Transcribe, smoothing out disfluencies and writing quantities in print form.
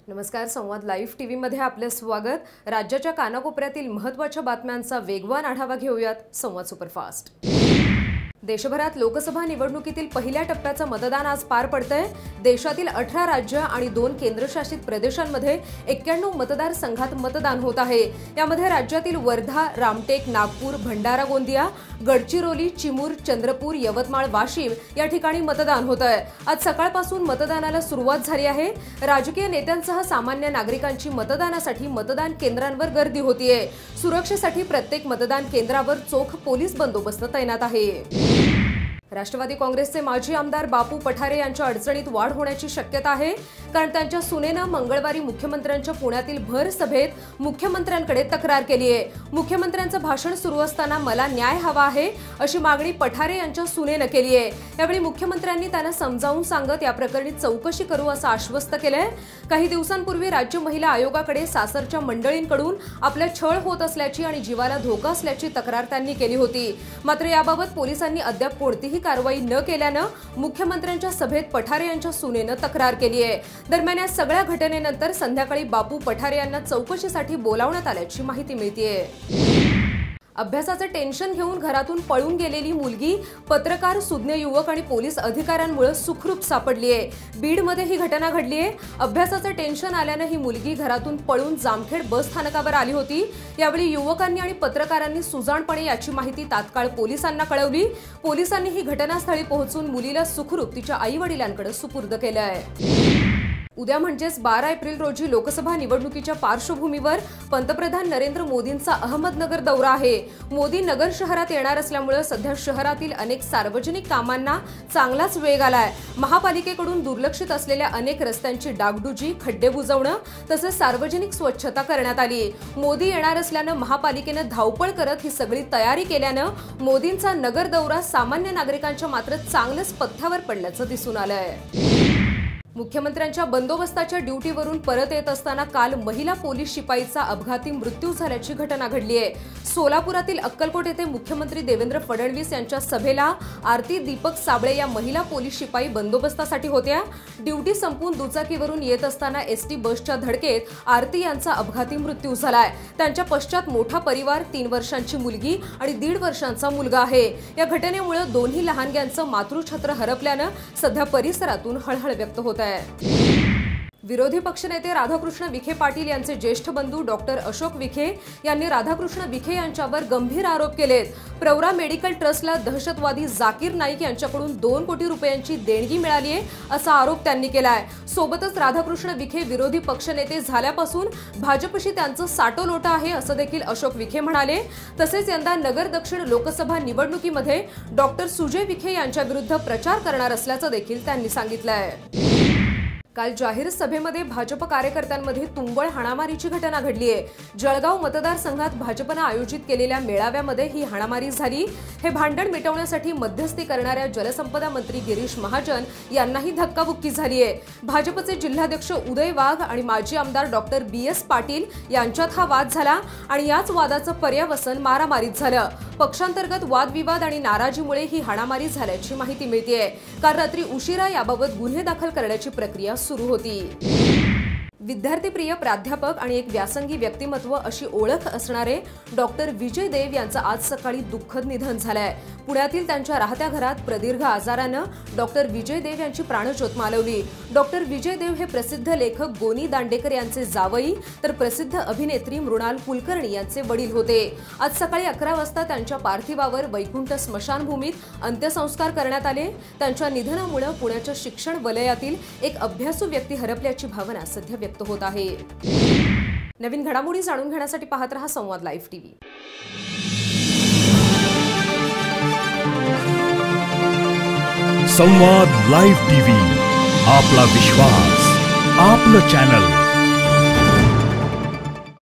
नमस्कार, संवाद live TV मध्ये आपले स्वागत। राज्याच्या कानाकोपऱ्यातील महत्त्वाच्या बातम्यांचा वेगवान आढावा घेऊयात संवाद सुपरफास्ट। देशभरात लोकसभा निवडणुकीतील पहिल्या टप्प्याचं मतदान आज पार पडतंय। देशातील 18 राज्य आणि 2 केंद्रशासित प्रदेशांमध्ये 91 मतदारसंघात मतदान होत आहे। यामध्ये राज्यातील वर्धा, रामटेक, नागपूर, भंडारा गोंदिया, गडचिरोली, चिमूर, चंद्रपूर, यवतमाळ, वाशिम या ठिकाणी मतदान होतंय। आज सकाळपासून मतदानाला सुरुवात झाली आहे। राजकीय नेत्यांसह सामान्य नागरिकांची मतदानासाठी मतदान केंद्रांवर गर्दी होतीये। सुरक्षेसाठी प्रत्येक मतदान केंद्रावर चोख पोलीस बंदोबस्त तैनात आहे। राष्ट्रवादी काँग्रेसचे माजी आमदार बापू पठारे यांच्या अडचणीत वाढ होण्याची शक्यता आहे, कारण त्यांच्या सुनेनं मंगळवारी मुख्यमंत्र्यांच्या पुण्यातील भर सभेत मुख्यमंत्र्यांकडे तक्रार केली आहे। मुख्यमंत्र्यांचं भाषण सुरू असताना मला न्याय हवा आहे अशी मागणी पठारे यांच्या सुनेनं केली आहे। यावेळी मुख्यमंत्र्यांनी त्यांना समजावून सांगत या प्रकरणी चौकशी करू असं आश्वस्त केलंय। काही दिवसांपूर्वी राज्य महिला आयोगाकडे सासरच्या मंडळींकडून आपल्या छळ होत असल्याची आणि जीवाला धोका असल्याची तक्रार त्यांनी केली होती। मात्र याबाबत पोलिसांनी अद्याप कोणतीही कारवाई न केल्यानं मुख्यमंत्र्यांच्या सभेत पठारे यांच्या सुनेनं तक्रार केली आहे। दरम्यान या सगळ्या घटनेनंतर संध्याकाळी बापू पठारे यांना चौकशीसाठी बोलावण्यात आल्याची माहिती मिळतेय। अभ्यासाचं टेन्शन घेऊन घरातून पळून गेलेली मुलगी पत्रकार, सुज्ञ युवक आणि पोलीस अधिकाऱ्यांमुळे सुखरूप सापडली आहे। बीडमध्ये ही घटना घडली आहे। अभ्यासाचं टेन्शन आल्यानं ही मुलगी घरातून पळून जामखेड बस स्थानकावर आली होती। यावेळी युवकांनी आणि पत्रकारांनी सुजाणपणे याची माहिती तात्काळ पोलिसांना कळवली। पोलिसांनी ही घटनास्थळी पोहोचून मुलीला सुखरूप तिच्या आई-वडिलांकडे सुपूर्द केलं आहे। उद्या म्हणजेच 12 एप्रिल रोजी लोकसभा निवडणुकीच्या पार्श्वभूमीवर पंतप्रधान नरेंद्र मोदींचा अहमदनगर दौरा आहे। मोदी नगर शहरात येणार असल्यामुळे सध्या शहरातील अनेक सार्वजनिक कामांना चांगलाच वेग आलाय। महापालिकेकडून दुर्लक्षित असलेल्या अनेक रस्त्यांची डागडुजी, खड्डे बुजवणं तसंच सार्वजनिक स्वच्छता करण्यात आली। मोदी येणार असल्यानं महापालिकेनं धावपळ करत ही सगळी तयारी केल्यानं मोदींचा नगर दौरा सामान्य नागरिकांच्या मात्र चांगलंच पथ्यावर पडल्याचं दिसून आलंय। मुख्यमंत्र्यांच्या बंदोबस्ताच्या ड्युटीवरून परत येत असताना काल महिला पोलीस शिपाईचा अपघाती मृत्यू झाल्याची घटना घडली आहे। सोलापुरातील अक्कलकोट येथे मुख्यमंत्री देवेंद्र फडणवीस यांच्या सभेला आरती दीपक साबळे या महिला पोलीस शिपाई बंदोबस्तासाठी होत्या। ड्युटी संपून दुचाकीवरून येत असताना एसटी बसच्या धडकेत आरती यांचा अपघाती मृत्यू झालाय। त्यांच्या पश्चात मोठा परिवार, 3 वर्षांची मुलगी आणि 1.5 वर्षांचा मुलगा आहे। या घटनेमुळे दोन्ही लहानग्यांचं मातृछत्र हरपल्यानं सध्या परिसरातून हळहळ व्यक्त होत आहे। विरोधी पक्षनेते राधाकृष्ण विखे पाटील यांचे ज्येष्ठ बंधू डॉक्टर अशोक विखे यांनी राधाकृष्ण विखे यांच्यावर गंभीर आरोप केलेत। प्रवरा मेडिकल ट्रस्टला दहशतवादी जाकीर नाईक यांच्याकडून 2 कोटी रुपयांची देणगी मिळाली आहे असा आरोप त्यांनी केलाय। सोबतच राधाकृष्ण विखे विरोधी पक्षनेते झाल्यापासून भाजपशी त्यांचं साटोलोटा आहे असं देखील अशोक विखे म्हणाले। तसेच यंदा नगर दक्षिण लोकसभा निवडणुकीमध्ये डॉक्टर सुजय विखे यांच्या विरुद्ध प्रचार करणार असल्याचं देखील त्यांनी सांगितलंय। काल जाहीर सभेमध्ये भाजप कार्यकर्त्यांमध्ये तुंबळ हाणामारीची घटना घडली आहे। जळगाव मतदारसंघात भाजपनं आयोजित केलेल्या मेळाव्यामध्ये ही हाणामारी झाली। हे भांडण मिटवण्यासाठी मध्यस्थी करणाऱ्या जलसंपदा मंत्री गिरीश महाजन यांनाही धक्काबुक्की झाली आहे। भाजपचे जिल्हाध्यक्ष उदय वाघ आणि माजी आमदार डॉक्टर BS पाटील यांच्यात हा वाद झाला आणि याच वादाचं पर्यावसन मारामारीत झालं। पक्षांतर्गत वादविवाद आणि नाराजीमुळे ही हाणामारी झाल्याची माहिती मिळतेय। काल रात्री उशिरा याबाबत गुन्हे दाखल करण्याची प्रक्रिया सुरू होती। विद्यार्थीप्रिय प्राध्यापक आणि एक व्यासंगी व्यक्तिमत्व अशी ओळख असणारे डॉक्टर विजय देव यांचं आज सकाळी दुःखद निधन झालंय। पुण्यातील त्यांच्या राहत्या घरात प्रदीर्घ आजारानं डॉक्टर विजय देव यांची प्राणज्योत मालवली। डॉक्टर विजय देव हे प्रसिद्ध लेखक गोनी दांडेकर यांचे जावई तर प्रसिद्ध अभिनेत्री मृणाल कुलकर्णी यांचे वडील होते। आज सकाळी 11 वाजता त्यांच्या पार्थिवावर वैकुंठ स्मशानभूमीत अंत्यसंस्कार करण्यात आले। त्यांच्या निधनामुळे पुण्याच्या शिक्षण वलयातील एक अभ्यासू व्यक्ती हरपल्याची भावना सध्या व्यक्त होत आहे। नवीन घडामोडी जाणून घेण्यासाठी पाहत रहा संवाद लाईव्ह टीव्ही। संवाद लाईव्ह टीव्ही, आपला विश्वास, आपलं चॅनल।